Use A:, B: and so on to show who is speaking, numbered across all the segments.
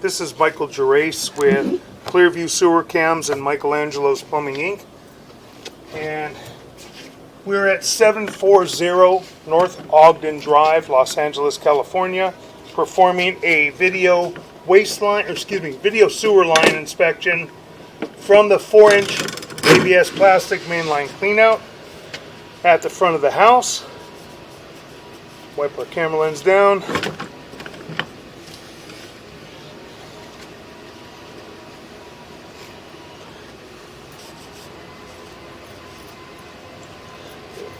A: This is Michael Gerace with Clearview Sewer Cams and Michelangelo's Plumbing Inc. And we're at 740 North Ogden Drive, Los Angeles, California, performing a video sewer line inspection from the 4-inch ABS plastic mainline cleanout at the front of the house. Wipe our camera lens down.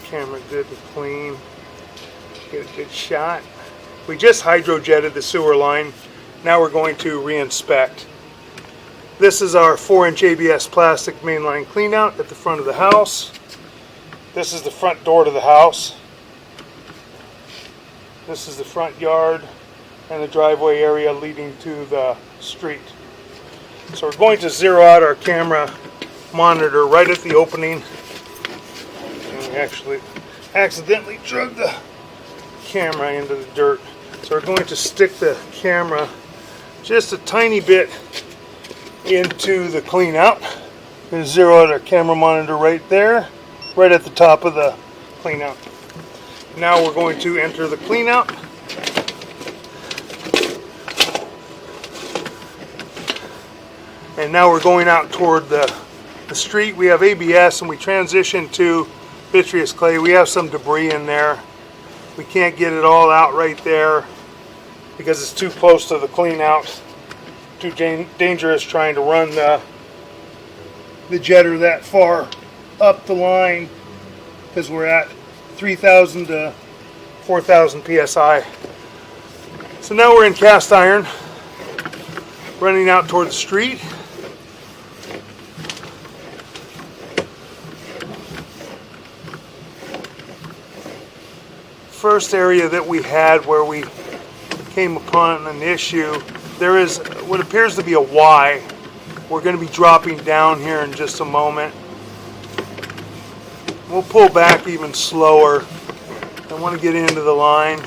A: Camera good to clean. Get a good shot. We just hydrojetted the sewer line. Now we're going to re-inspect. This is our 4-inch ABS plastic mainline cleanout at the front of the house. This is the front door to the house. This is the front yard and the driveway area leading to the street. So we're going to zero out our camera monitor right at the opening. And we actually accidentally drug the camera into the dirt. So we're going to stick the camera just a tiny bit into the clean out. We're going to zero out our camera monitor right there, right at the top of the clean out. Now we're going to enter the clean out. And now we're going out toward the street. We have ABS and we transition to vitreous clay. We have some debris in there. We can't get it all out right there because it's too close to the clean out. Too dangerous trying to run the jetter that far up the line because we're at 3,000 to 4,000 psi. So now we're in cast iron, running out toward the street. First area that we had where we came upon an issue, there is what appears to be a Y. We're going to be dropping down here in just a moment. We'll pull back even slower. I want to get into the line.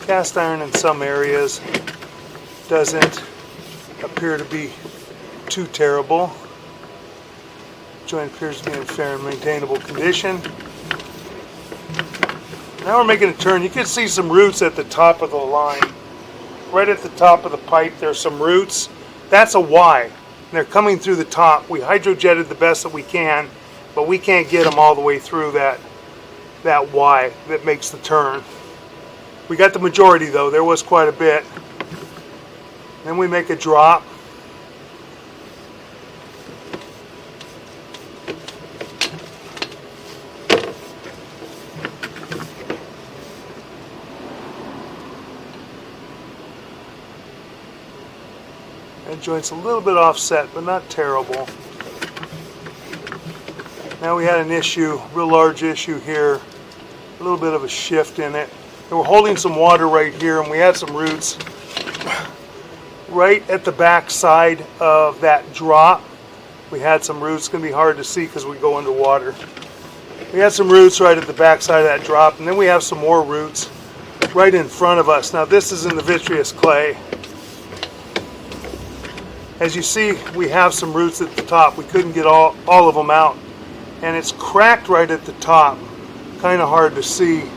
A: Cast iron in some areas doesn't appear to be too terrible. Joint appears to be in fair and maintainable condition. Now we're making a turn. You can see some roots at the top of the line. Right at the top of the pipe there's some roots. That's a Y. And they're coming through the top. We hydrojetted the best that we can, but we can't get them all the way through that Y that makes the turn. We got the majority though. There was quite a bit. Then we make a drop. That joint's a little bit offset, but not terrible. Now we had an issue, real large issue here, a little bit of a shift in it. And we're holding some water right here, and we had some roots right at the back side of that drop. We had some roots. It's going to be hard to see because we go underwater. We had some roots right at the back side of that drop, and then we have some more roots right in front of us. Now this is in the vitreous clay. As you see, we have some roots at the top. We couldn't get all of them out, and it's cracked right at the top. Kind of hard to see.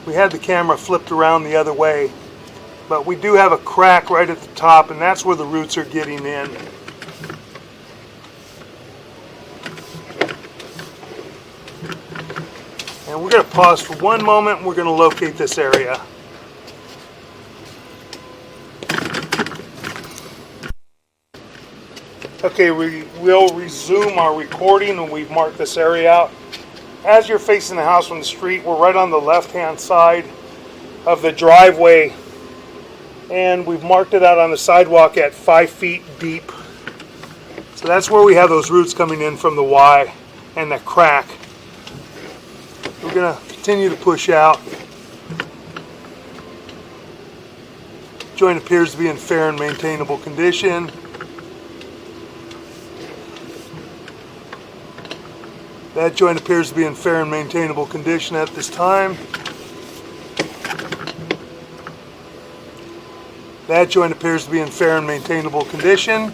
A: We had the camera flipped around the other way, but we do have a crack right at the top, and that's where the roots are getting in. And we're going to pause for one moment, and we're going to locate this area. Okay, we will resume our recording, and we've marked this area out. As you're facing the house from the street, we're right on the left-hand side of the driveway, and we've marked it out on the sidewalk at 5 feet deep. So that's where we have those roots coming in from the Y and the crack. We're going to continue to push out. Joint appears to be in fair and maintainable condition. That joint appears to be in fair and maintainable condition at this time. That joint appears to be in fair and maintainable condition,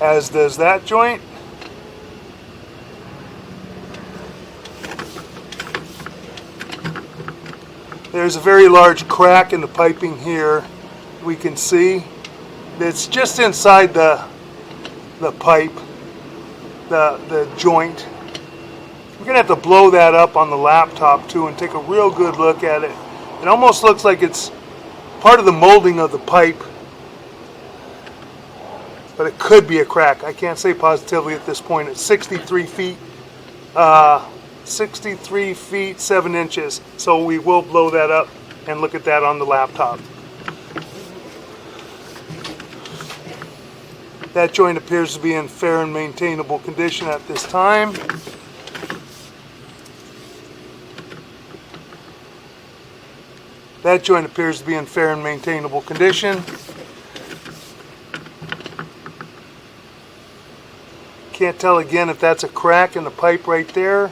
A: as does that joint. There's a very large crack in the piping here. We can see it's just inside the pipe, the joint. We're gonna have to blow that up on the laptop too and take a real good look at it. It almost looks like it's part of the molding of the pipe, but it could be a crack. I can't say positively at this point. It's 63 feet 7 inches. So we will blow that up and look at that on the laptop. That joint appears to be in fair and maintainable condition at this time. That joint appears to be in fair and maintainable condition. Can't tell again if that's a crack in the pipe right there,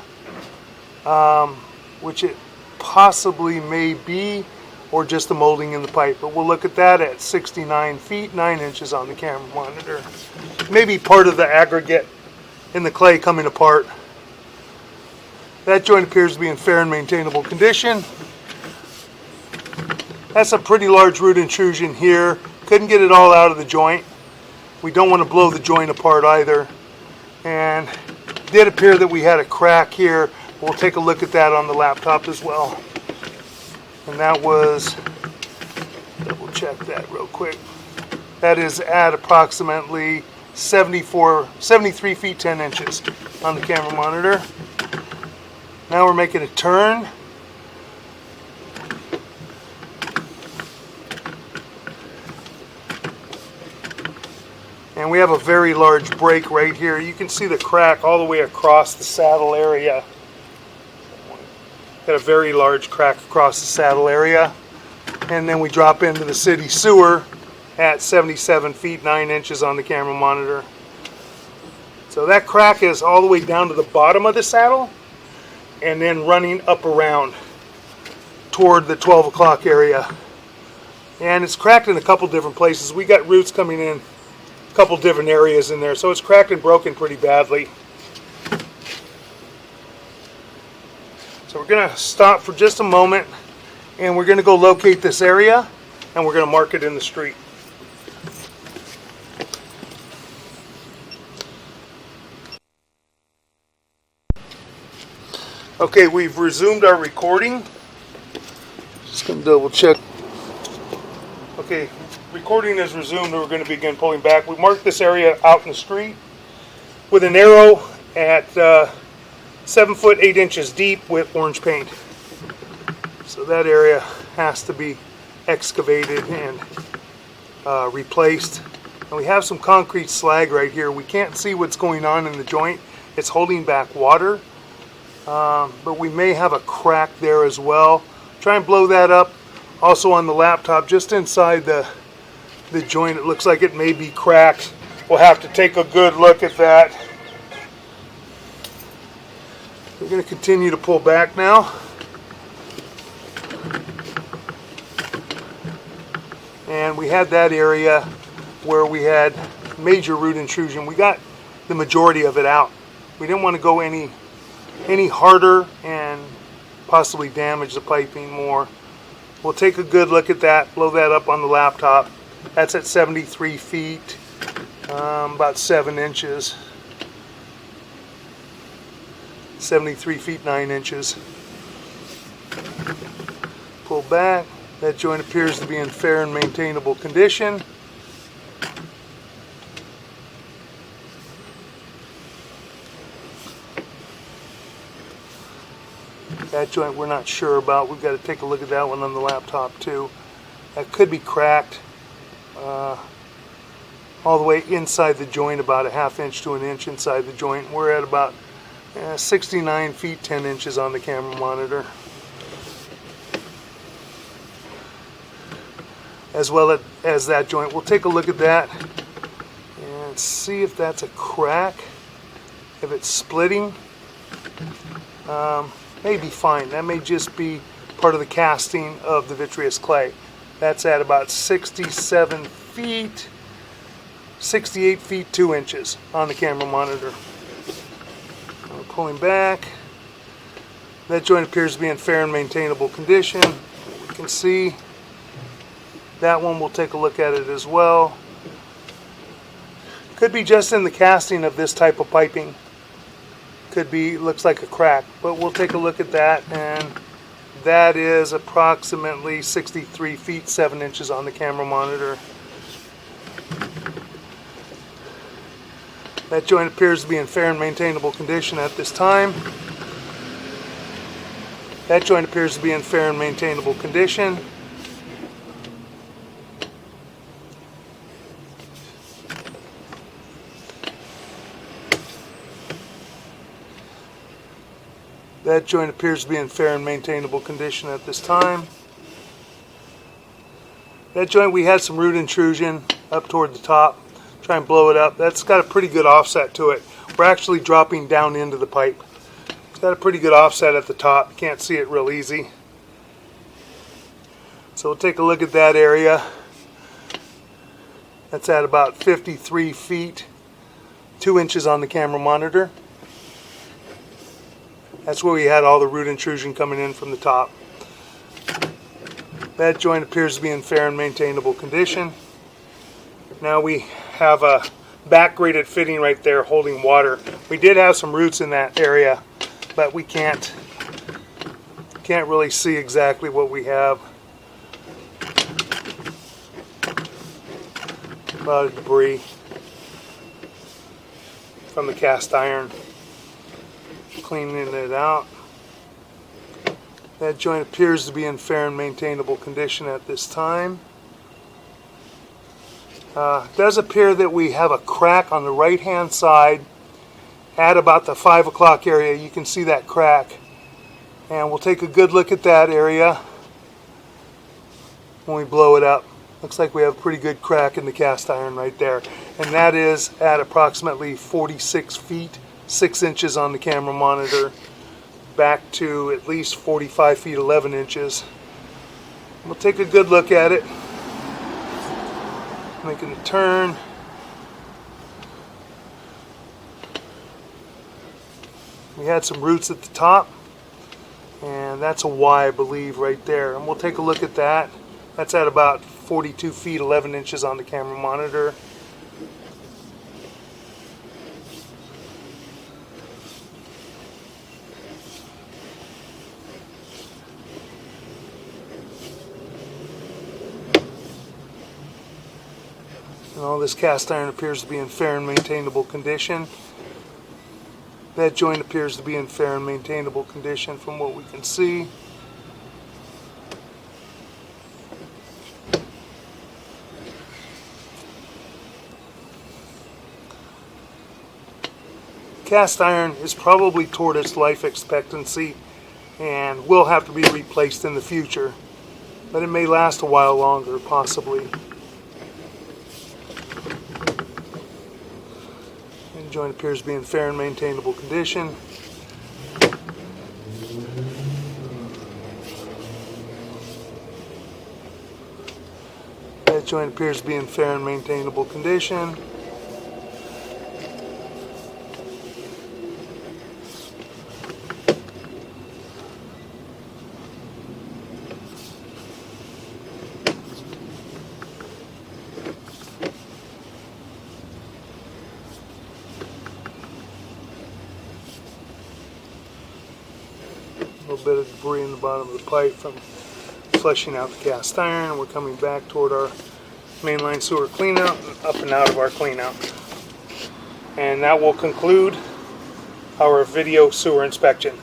A: which it possibly may be, or just the molding in the pipe. But we'll look at that at 69 feet 9 inches on the camera monitor. Maybe part of the aggregate in the clay coming apart. That joint appears to be in fair and maintainable condition. That's a pretty large root intrusion here. Couldn't get it all out of the joint. We don't want to blow the joint apart either. And it did appear that we had a crack here. We'll take a look at that on the laptop as well. And that was, double check that real quick. That is at approximately 73 feet 10 inches on the camera monitor. Now we're making a turn. And we have a very large break right here. You can see the crack all the way across the saddle area. Got a very large crack across the saddle area. And then we drop into the city sewer at 77 feet 9 inches on the camera monitor. So that crack is all the way down to the bottom of the saddle and then running up around toward the 12 o'clock area. And it's cracked in a couple different places. We got roots coming in a couple different areas in there, so it's cracked and broken pretty badly. So we're going to stop for just a moment and we're going to go locate this area and we're going to mark it in the street. Okay, we've resumed our recording. Just going to double check. Okay, recording is resumed and we're going to begin pulling back. We marked this area out in the street with an arrow at 7 foot 8 inches deep with orange paint. So that area has to be excavated and replaced. And we have some concrete slag right here. We can't see what's going on in the joint. It's holding back water. But we may have a crack there as well. Try and blow that up. Also on the laptop, just inside the joint, it looks like it may be cracked. We'll have to take a good look at that. We're going to continue to pull back now. And we had that area where we had major root intrusion. We got the majority of it out. We didn't want to go any harder and possibly damage the piping more. We'll take a good look at that, blow that up on the laptop. That's at 73 feet, about 7 inches. 73 feet 9 inches. Pull back. That joint appears to be in fair and maintainable condition. That joint we're not sure about. We've got to take a look at that one on the laptop too. That could be cracked all the way inside the joint, about a ½ inch to an inch inside the joint. We're at about 69 feet 10 inches on the camera monitor. As well as that joint. We'll take a look at that and see if that's a crack. If it's splitting, may be fine. That may just be part of the casting of the vitreous clay. That's at about 67 feet, 68 feet 2 inches on the camera monitor. I'm pulling back. That joint appears to be in fair and maintainable condition. You can see that one. We'll take a look at it as well. Could be just in the casting of this type of piping. Could be, looks like a crack, but we'll take a look at that, and that is approximately 63 feet 7 inches on the camera monitor. That joint appears to be in fair and maintainable condition at this time. That joint appears to be in fair and maintainable condition. That joint appears to be in fair and maintainable condition at this time. That joint, we had some root intrusion up toward the top. Try and blow it up. That's got a pretty good offset to it. We're actually dropping down into the pipe. It's got a pretty good offset at the top. You can't see it real easy. So we'll take a look at that area. That's at about 53 feet 2 inches on the camera monitor. That's where we had all the root intrusion coming in from the top. That joint appears to be in fair and maintainable condition. Now we have a back graded fitting right there holding water. We did have some roots in that area, but we can't really see exactly what we have. A lot of debris from the cast iron. Cleaning it out. That joint appears to be in fair and maintainable condition at this time. It does appear that we have a crack on the right hand side at about the 5 o'clock area. You can see that crack, and we'll take a good look at that area when we blow it up. Looks like we have a pretty good crack in the cast iron right there, and that is at approximately 46 feet 6 inches on the camera monitor, back to at least 45 feet 11 inches. We'll take a good look at it. Making a turn. We had some roots at the top, and that's a Y, I believe, right there. And we'll take a look at that. That's at about 42 feet 11 inches on the camera monitor. And all this cast iron appears to be in fair and maintainable condition. That joint appears to be in fair and maintainable condition from what we can see. Cast iron is probably toward its life expectancy and will have to be replaced in the future, but it may last a while longer, possibly. The joint appears to be in fair and maintainable condition. That joint appears to be in fair and maintainable condition. A little bit of debris in the bottom of the pipe from flushing out the cast iron. We're coming back toward our mainline sewer cleanout and up and out of our cleanout. And that will conclude our video sewer inspection.